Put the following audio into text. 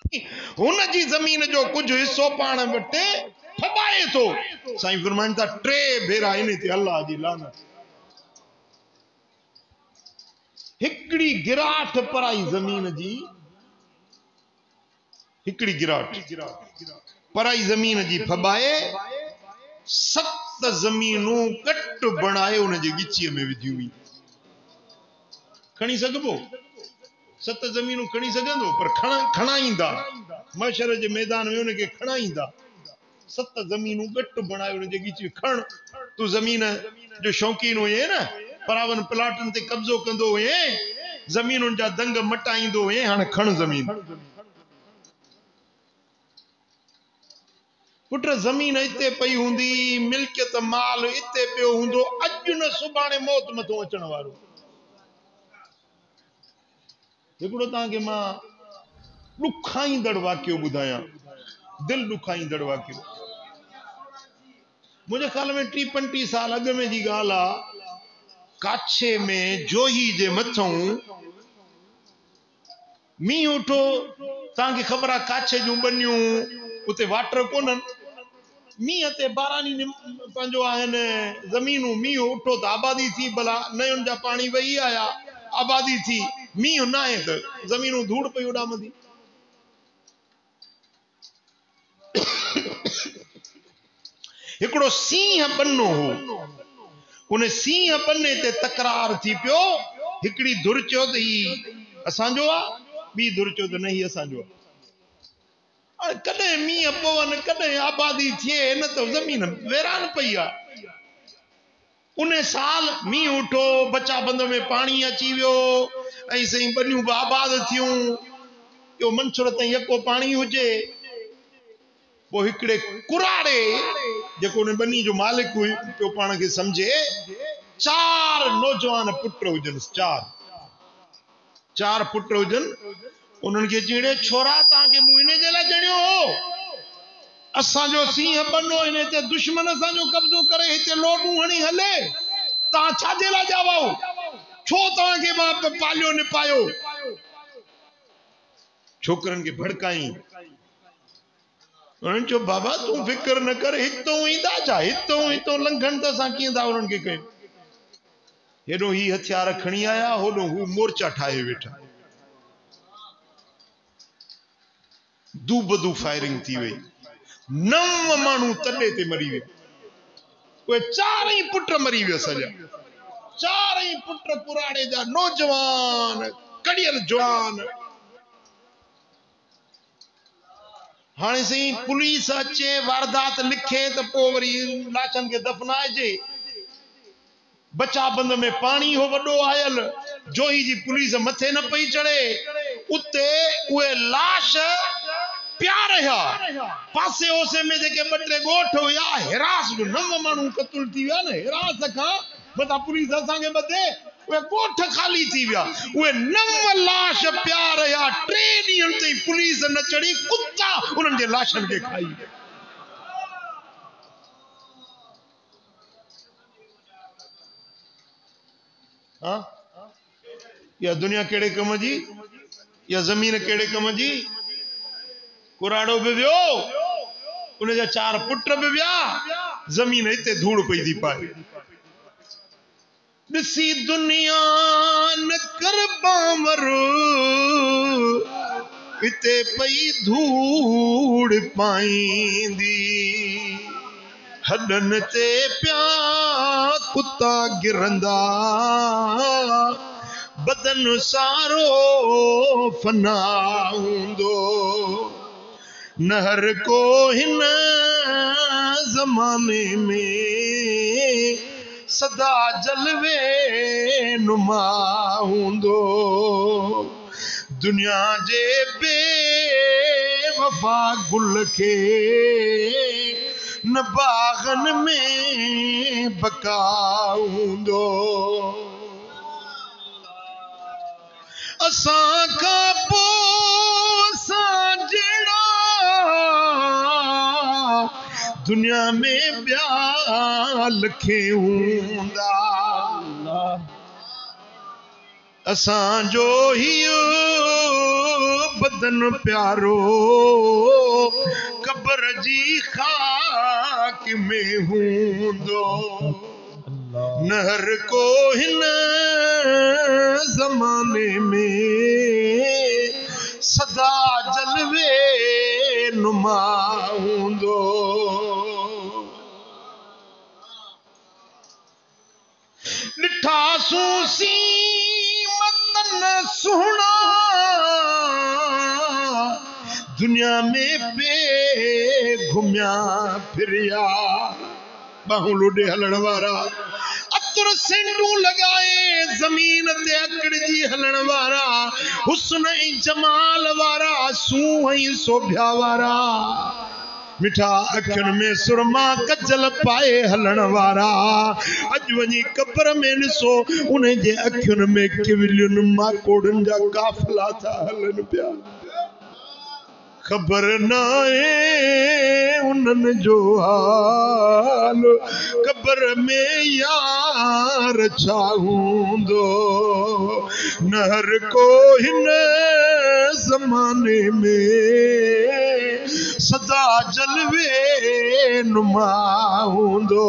हुन जी ज़मीन जो कुछ हिस्सो पाण वटे फबाए तो साईं फरमाइन था 3 भेरा इन ते अल्लाह जी लानत हिकड़ी गिराठ पराई ज़मीन जी हिकड़ी गिराठ पराई ज़मीन जी फबाए 7 ज़मीनूं कट बनाए उन जे गिचीअ में विधियूं हुई खणी सघबो 7 ज़मीनूं खणी सघंदो पर खणाईंदा मशर जे मैदान में उनके खणाईंदा 7 ज़मीनूं गट बनाए उन जे गिची खण तू ज़मीन जो शौकीन हुए ना परावन प्लाटन ते कब्जो कंदो हुए ज़मीनुनि जा दंग मटाईंदो हुए हाणे खण ज़मीन पुट ज़मीन इते पई हूंदी मिल्कियत माल इते पियो हूंदो अॼु न सुभाणे मौत मथो अचण वारो हिकिड़ो तव्हांखे मां ॾुखाईंदड़ वाक़ियो ॿुधायां दिल ॾुखाईंदड़ वाक़ियो मुझे ख्याल में 30-35 साल अॻु में जी ॻाल्हि आहे काछे में जोही जे मथों मींहुं उठो तव्हांखे ख़बर आहे काछे जूं बनियूं उते वाटर कोन्हनि मींहं ते बारानी पंहिंजो आहिनि ज़मीनूं मींहुं उठो त आबादी थी भला नयुनि जा पाणी वही आया आबादी थी मींहुं न आहे त ज़मीनूं धूड़ पई उॾामंदी हिकिड़ो सींहं बनो हो उन सींहं बने ते तकरार थी पियो हिकिड़ी धुर चयो त ही असांजो आहे ॿी धुर चयो त न ही असांजो आहे कॾहिं मींहं पवनि कॾहिं आबादी थिए न त ज़मीन वेरान पई आहे उन साल मींहुं उठो बचा बंद में पाणी अची वियो ऐं सही बनियूं बि आबाद थियूं इहो मंसूर ताईं यको पाणी हुजे पोइ हिकिड़े कुराड़े जेको उन बनी जो मालिक हुई पियो पाण खे सम्झे 4 नौजवान पुट हुजनि 4 पुट हुजनि उन्हनि खे चीड़े छोरा तव्हांखे मूं इन जे लाइ ॼणियो हो असांजो सींहं बनो हिन ते दुश्मन असांजो कब्ज़ो करे हिते लोडूं हणी हले तव्हां छाजे लाइ ॼावाओ छो तव्हांखे मां पालियो न पायो छोकरनि खे भड़काई उन्हनि चयो बाबा तूं फिकर न कर हितो ईंदा छा हितो लंघनि त असां कीअं था उन्हनि खे कयूं हेॾो ही हथियार खणी आया होॾो हू मोर्चा ठाहे वेठा दू बदू फायरिंग थी वई 9 माण्हू तॾे ते मरी विया उहे 4 ई पुट मरी विया सॼा 4 ई पुट पुराणे जा नौजवान कड़ियल जवान हाणे सही पुलिस अचे वारदात लिखे त पोइ वरी लाशनि खे दफनाइजे बचा बंद में पाणी हो वॾो आयल जोही जी पुलिस मथे न पई चढ़े उते उहे लाश पिया रहिया पासे ओसे में जेके 2-3 ॻोठ हुया हिरास 9 माण्हू क़तल थी विया न हिरास खां मथां पुलिस असांखे ॿधे उहे ॻोठ खाली थी विया उहे 9 लाश पिया रहिया 3 ॾींहंनि ताईं पुलिस न चढ़ी कुत्ता उन्हनि जे लाशनि खे खाई हाँ या दुनिया केड़े कम जी या ज़मीन केड़े कम जी कुराड़ो भी वियो उन जा 4 पुट भी विया ज़मीन इते धूड़ पई थी पाए ॾिसी दुनिया न कर बामर इते पई धूड़ पाईंदी हडन ते प्या कुत्ता गिरंदा बदन सारो फना हूंदो नहर को हिन ज़माने में सदा जलवे नुमा हूंदो दुनिया जे बेवफा गुल के न बागन में बका हूंदो असां खां पोइ असां जहिड़ा दुनिया में ॿिया लखे हूंदा असांजो ही बदन प्यारो कब्र जी खाक में हूंदो नहर को हिन ज़माने में सदा जलवे नुमा हूंदो ॾिठा सूसी मतन सुहिणा दुनिया में पे घुमिया फिरिया बाहूं लोॾे हलण वारा अतर सेंडू लगाए ज़मीन ते अकड़जी हलण वारा हुस्न ऐं जमाल वारा सूंह ऐं सोभ्या वारा मिठा अखियुनि में सुरमा कजल पाए हलण वारा अॼु वञी कब्र में ॾिसो उन जे अखियुनि में किविलियुनि माकोड़नि जा काफ़िला था हलनि पिया ख़बर नाहे उन्हनि जो हाल कब्र में यार छा हूंदो नहर को हिन ज़माने में सदा जलवे नुमा हूंदो